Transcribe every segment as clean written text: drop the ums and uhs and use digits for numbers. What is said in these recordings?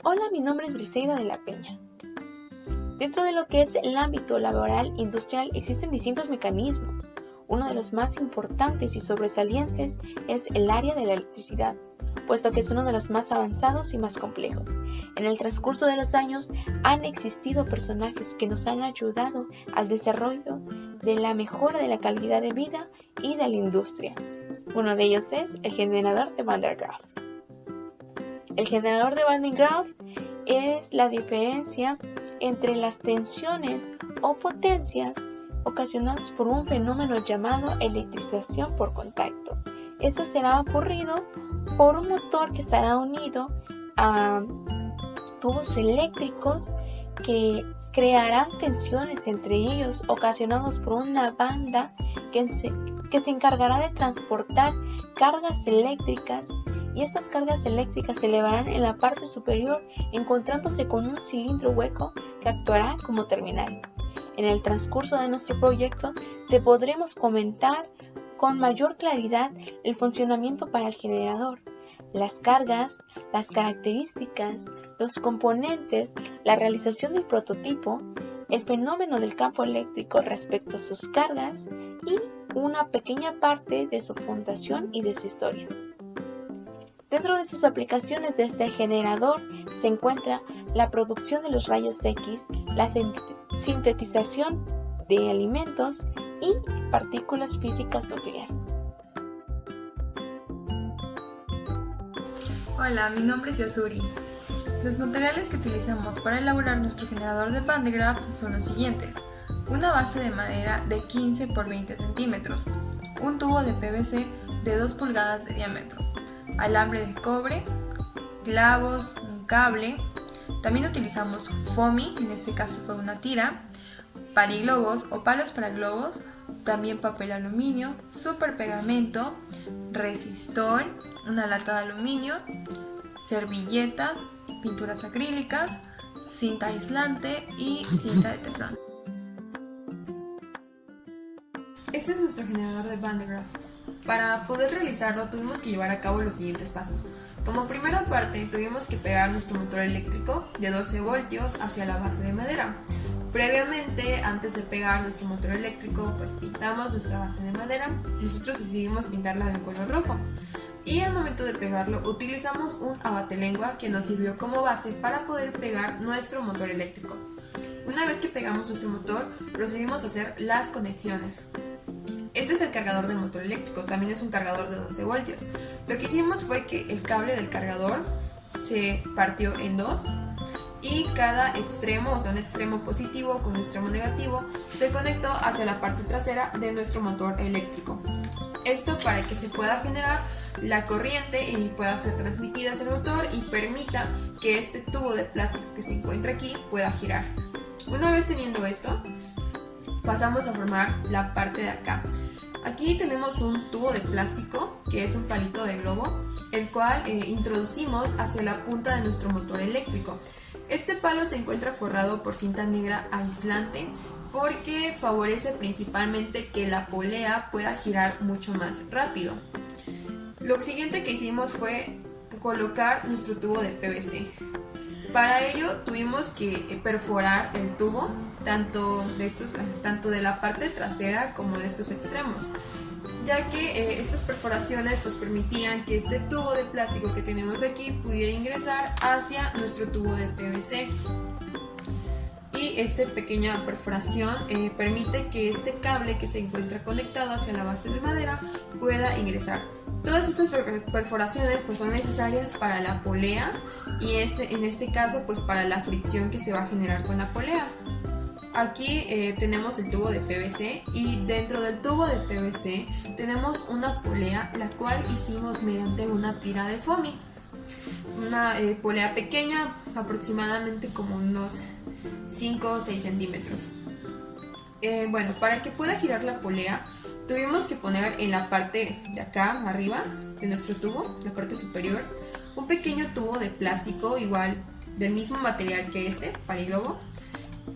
Hola, mi nombre es Briseida de la Peña. Dentro de lo que es el ámbito laboral industrial existen distintos mecanismos. Uno de los más importantes y sobresalientes es el área de la electricidad, puesto que es uno de los más avanzados y más complejos. En el transcurso de los años han existido personajes que nos han ayudado al desarrollo de la mejora de la calidad de vida y de la industria. Uno de ellos es el generador de Van de Graaff. El generador de Van de Graaff es la diferencia entre las tensiones o potencias ocasionadas por un fenómeno llamado electrización por contacto. Esto será ocurrido por un motor que estará unido a tubos eléctricos que crearán tensiones entre ellos ocasionados por una banda que se encargará de transportar cargas eléctricas, y estas cargas eléctricas se elevarán en la parte superior encontrándose con un cilindro hueco que actuará como terminal. En el transcurso de nuestro proyecto te podremos comentar con mayor claridad el funcionamiento para el generador, las cargas, las características, los componentes, la realización del prototipo, el fenómeno del campo eléctrico respecto a sus cargas y una pequeña parte de su fundación y de su historia. Dentro de sus aplicaciones de este generador se encuentra la producción de los rayos X, la sintetización de alimentos y partículas físicas nucleares. Hola, mi nombre es Yasuri. Los materiales que utilizamos para elaborar nuestro generador de Van de Graaff son los siguientes: una base de madera de 15 por 20 centímetros, un tubo de PVC de 2 pulgadas de diámetro, alambre de cobre, clavos, un cable. También utilizamos foamy, en este caso fue una tira, paliglobos o palos para globos, también papel aluminio, super pegamento, resistor, una lata de aluminio, servilletas, pinturas acrílicas, cinta aislante y cinta de teflón. Este es nuestro generador de Van de Graaff. Para poder realizarlo tuvimos que llevar a cabo los siguientes pasos. Como primera parte tuvimos que pegar nuestro motor eléctrico de 12 voltios hacia la base de madera. Previamente, antes de pegar nuestro motor eléctrico, pues pintamos nuestra base de madera. Nosotros decidimos pintarla de color rojo. Y al momento de pegarlo utilizamos un abatelengua que nos sirvió como base para poder pegar nuestro motor eléctrico. Una vez que pegamos nuestro motor, procedimos a hacer las conexiones. Este es el cargador del motor eléctrico, también es un cargador de 12 voltios. Lo que hicimos fue que el cable del cargador se partió en dos y cada extremo, o sea un extremo positivo con un extremo negativo, se conectó hacia la parte trasera de nuestro motor eléctrico. Esto para que se pueda generar la corriente y pueda ser transmitida hacia el motor y permita que este tubo de plástico que se encuentra aquí pueda girar. Una vez teniendo esto, pasamos a formar la parte de acá. Aquí tenemos un tubo de plástico que es un palito de globo, el cual introducimos hacia la punta de nuestro motor eléctrico. Este palo se encuentra forrado por cinta negra aislante porque favorece principalmente que la polea pueda girar mucho más rápido. Lo siguiente que hicimos fue colocar nuestro tubo de PVC. Para ello tuvimos que perforar el tubo tanto de la parte trasera como de estos extremos, ya que estas perforaciones pues permitían que este tubo de plástico que tenemos aquí pudiera ingresar hacia nuestro tubo de PVC. Y esta pequeña perforación permite que este cable que se encuentra conectado hacia la base de madera pueda ingresar. Todas estas perforaciones pues son necesarias para la polea y en este caso pues para la fricción que se va a generar con la polea. Aquí tenemos el tubo de PVC y dentro del tubo de PVC tenemos una polea la cual hicimos mediante una tira de foamy. Una polea pequeña, aproximadamente como unos 5 o 6 centímetros. Bueno, para que pueda girar la polea tuvimos que poner en la parte de acá arriba de nuestro tubo, la parte superior, un pequeño tubo de plástico igual del mismo material que este, paliglobo,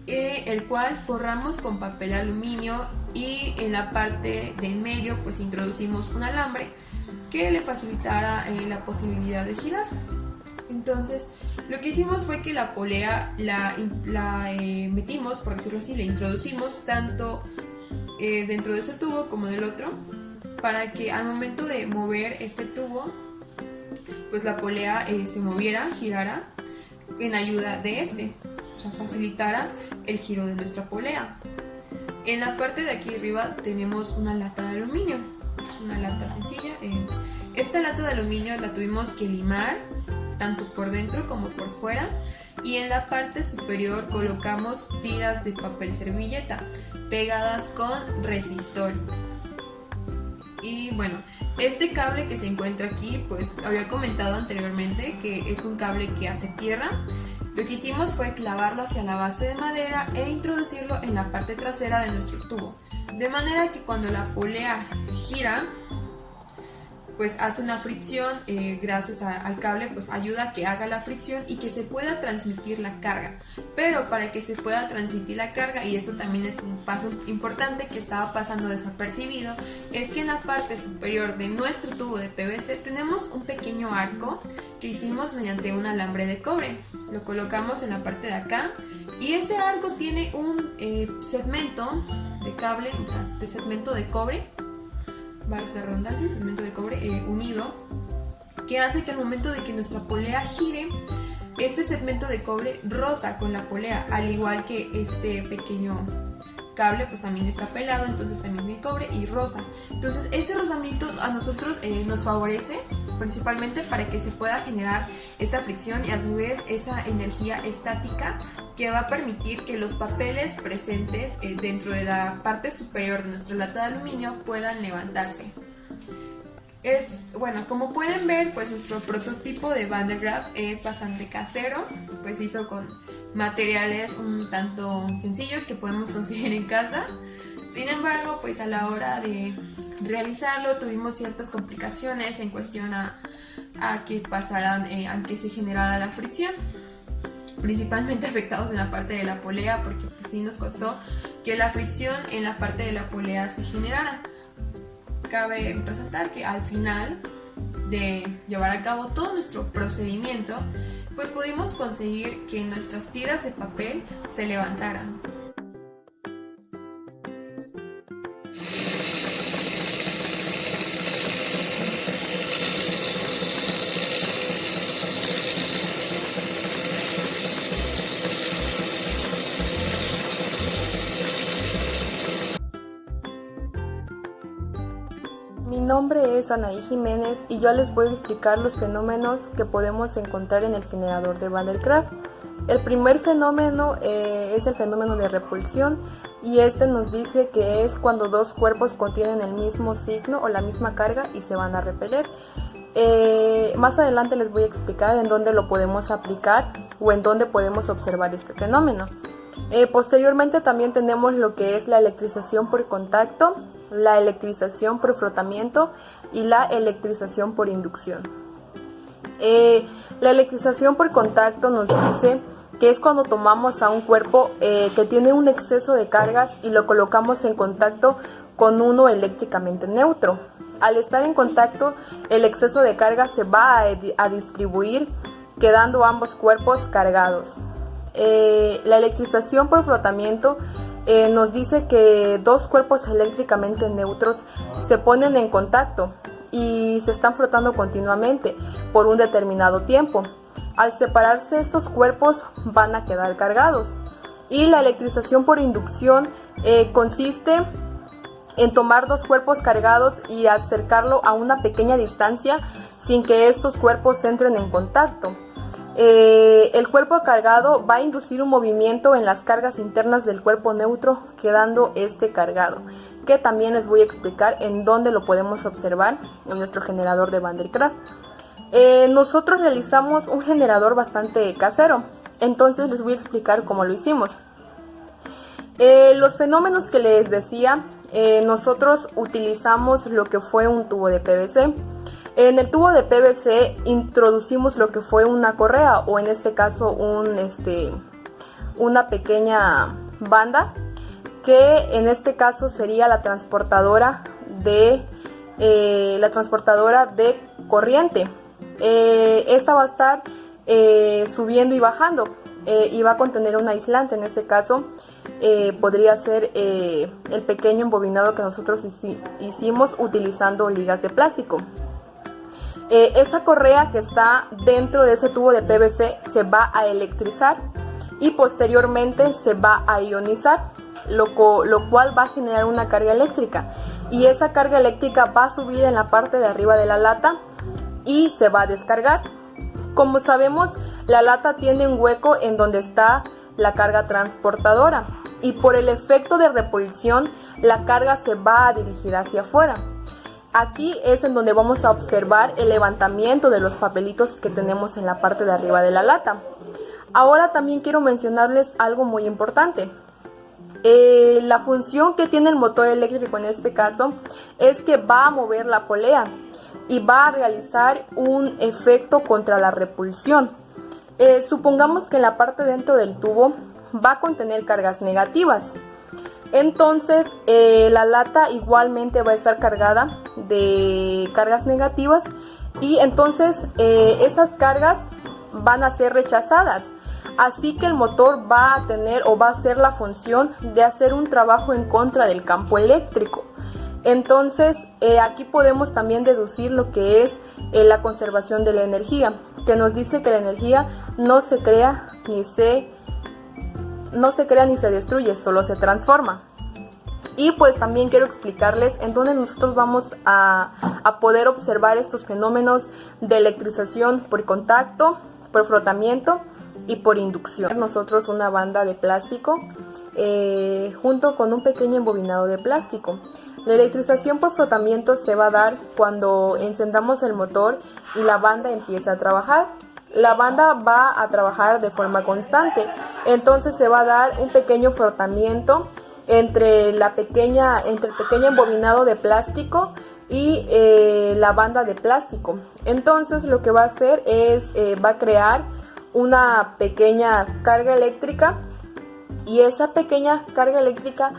el cual forramos con papel aluminio y en la parte de en medio pues introducimos un alambre que le facilitara la posibilidad de girar. Entonces, lo que hicimos fue que la polea la metimos, por decirlo así, la introducimos tanto dentro de ese tubo como del otro, para que al momento de mover ese tubo, pues la polea se moviera, girara en ayuda de o sea, facilitara el giro de nuestra polea. En la parte de aquí arriba tenemos una lata de aluminio, es una lata sencilla. Esta lata de aluminio la tuvimos que limar tanto por dentro como por fuera, y en la parte superior colocamos tiras de papel servilleta pegadas con resistor. Y bueno, este cable que se encuentra aquí, pues había comentado anteriormente que es un cable que hace tierra. Lo que hicimos fue clavarlo hacia la base de madera e introducirlo en la parte trasera de nuestro tubo, de manera que cuando la polea gira, pues hace una fricción, gracias al cable, pues ayuda a que haga la fricción y que se pueda transmitir la carga. Pero para que se pueda transmitir la carga, y esto también es un paso importante que estaba pasando desapercibido, es que en la parte superior de nuestro tubo de PVC tenemos un pequeño arco que hicimos mediante un alambre de cobre. Lo colocamos en la parte de acá, y ese arco tiene un segmento de cable, o sea, de segmento de cobre, va a ser redundancia, segmento de cobre unido, que hace que al momento de que nuestra polea gire, ese segmento de cobre roza con la polea, al igual que este pequeño cable pues también está pelado, entonces también tiene cobre y roza. Entonces ese rozamiento a nosotros nos favorece principalmente para que se pueda generar esta fricción y a su vez esa energía estática que va a permitir que los papeles presentes dentro de la parte superior de nuestra lata de aluminio puedan levantarse. Bueno, como pueden ver, pues nuestro prototipo de Van de Graaff es bastante casero, pues hizo con materiales un tanto sencillos que podemos conseguir en casa. Sin embargo, pues a la hora de realizarlo tuvimos ciertas complicaciones en cuestión a que pasaran, a que se generara la fricción, principalmente afectados en la parte de la polea, porque pues, sí nos costó que la fricción en la parte de la polea se generara. Cabe resaltar que al final de llevar a cabo todo nuestro procedimiento, pues pudimos conseguir que nuestras tiras de papel se levantaran. Mi nombre es Anaí Jiménez y yo les voy a explicar los fenómenos que podemos encontrar en el generador de Van de Graaff. El primer fenómeno es el fenómeno de repulsión, y este nos dice que es cuando dos cuerpos contienen el mismo signo o la misma carga y se van a repeler. Más adelante les voy a explicar en dónde lo podemos aplicar o en dónde podemos observar este fenómeno. Posteriormente también tenemos lo que es la electrización por contacto, la electrización por frotamiento y la electrización por inducción. La electrización por contacto nos dice que es cuando tomamos a un cuerpo que tiene un exceso de cargas y lo colocamos en contacto con uno eléctricamente neutro. Al estar en contacto, el exceso de carga se va a distribuir, quedando ambos cuerpos cargados. La electrización por frotamiento nos dice que dos cuerpos eléctricamente neutros se ponen en contacto y se están frotando continuamente por un determinado tiempo. Al separarse, estos cuerpos van a quedar cargados. Y la electrización por inducción consiste en tomar dos cuerpos cargados y acercarlo a una pequeña distancia sin que estos cuerpos entren en contacto. El cuerpo cargado va a inducir un movimiento en las cargas internas del cuerpo neutro, quedando este cargado, que también les voy a explicar en dónde lo podemos observar en nuestro generador de Van de Graaff. Nosotros realizamos un generador bastante casero, entonces les voy a explicar cómo lo hicimos. Los fenómenos que les decía, nosotros utilizamos lo que fue un tubo de PVC. En el tubo de PVC introducimos lo que fue una correa, o en este caso una pequeña banda, que en este caso sería la transportadora de corriente. Esta va a estar subiendo y bajando, y va a contener un aislante. En ese caso podría ser el pequeño embobinado que nosotros hicimos utilizando ligas de plástico. Esa correa que está dentro de ese tubo de PVC se va a electrizar y posteriormente se va a ionizar, lo cual va a generar una carga eléctrica, y esa carga eléctrica va a subir en la parte de arriba de la lata y se va a descargar. Como sabemos, la lata tiene un hueco en donde está la carga transportadora, y por el efecto de repulsión la carga se va a dirigir hacia afuera. Aquí es en donde vamos a observar el levantamiento de los papelitos que tenemos en la parte de arriba de la lata. Ahora también quiero mencionarles algo muy importante. La función que tiene el motor eléctrico en este caso es que va a mover la polea y va a realizar un efecto contra la repulsión. Supongamos que en la parte dentro del tubo va a contener cargas negativas. Entonces la lata igualmente va a estar cargada de cargas negativas, y entonces esas cargas van a ser rechazadas. Así que el motor va a tener o va a hacer la función de hacer un trabajo en contra del campo eléctrico. Entonces aquí podemos también deducir lo que es la conservación de la energía, que nos dice que la energía no se crea ni se destruye, solo se transforma. Y pues también quiero explicarles en dónde nosotros vamos a poder observar estos fenómenos de electrización por contacto, por frotamiento y por inducción. Nosotros una banda de plástico junto con un pequeño embobinado de plástico. La electrización por frotamiento se va a dar cuando encendamos el motor y la banda empieza a trabajar. La banda va a trabajar de forma constante, entonces se va a dar un pequeño frotamiento entre el pequeño embobinado de plástico y la banda de plástico. Entonces lo que va a hacer es va a crear una pequeña carga eléctrica, y esa pequeña carga eléctrica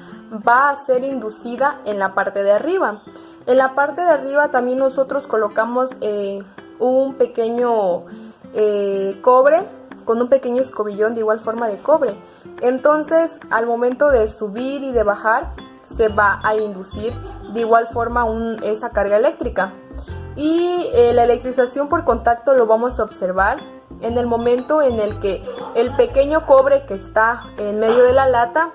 va a ser inducida en la parte de arriba. En la parte de arriba también nosotros colocamos un pequeño cobre con un pequeño escobillón de igual forma de cobre. Entonces al momento de subir y de bajar se va a inducir de igual forma esa carga eléctrica. Y la electrización por contacto lo vamos a observar en el momento en el que el pequeño cobre que está en medio de la lata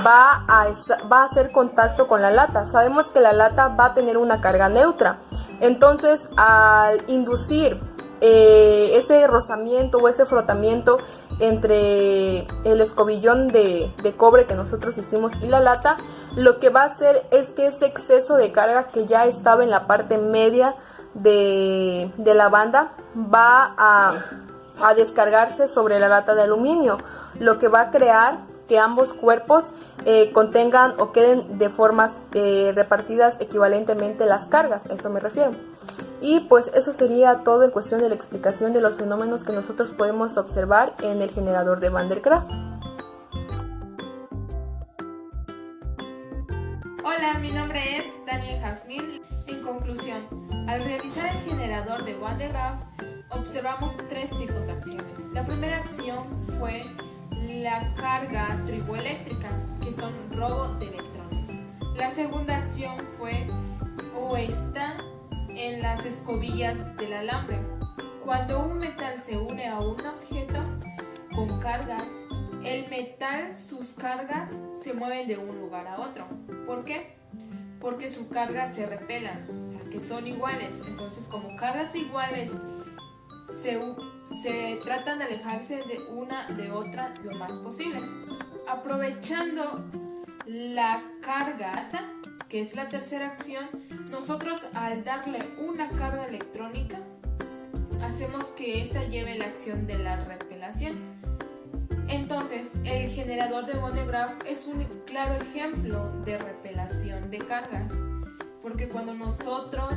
va a hacer contacto con la lata. Sabemos que la lata va a tener una carga neutra, entonces al inducir ese rozamiento o ese frotamiento entre el escobillón de cobre que nosotros hicimos y la lata, lo que va a hacer es que ese exceso de carga que ya estaba en la parte media de la banda va a descargarse sobre la lata de aluminio, lo que va a crear que ambos cuerpos contengan o queden de formas repartidas equivalentemente las cargas, a eso me refiero. Y pues eso sería todo en cuestión de la explicación de los fenómenos que nosotros podemos observar en el generador de Van der Graaf. Hola, mi nombre es Daniel Jazmín. En conclusión, al realizar el generador de Van der Graaf, observamos tres tipos de acciones. La primera acción fue la carga triboeléctrica, que son robo de electrones. La segunda acción fue o está en las escobillas del alambre. Cuando un metal se une a un objeto con carga, el metal, sus cargas se mueven de un lugar a otro. ¿Por qué? Porque sus cargas se repelan, o sea, que son iguales. Entonces, como cargas iguales, se tratan de alejarse de una de otra lo más posible. Aprovechando la carga, que es la tercera acción, nosotros al darle una carga electrónica, hacemos que ésta lleve la acción de la repelación. Entonces, el generador de Van der Graaf es un claro ejemplo de repelación de cargas, porque cuando nosotros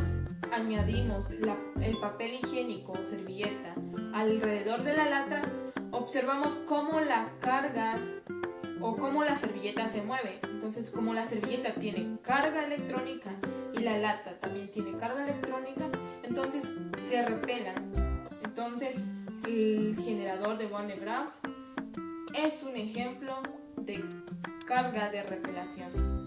añadimos el papel higiénico o servilleta alrededor de la lata, observamos cómo las cargas o cómo la servilleta se mueve. Entonces, como la servilleta tiene carga electrónica y la lata también tiene carga electrónica, entonces se repelan. Entonces, El generador de Van de Graaff es un ejemplo de carga de repelación.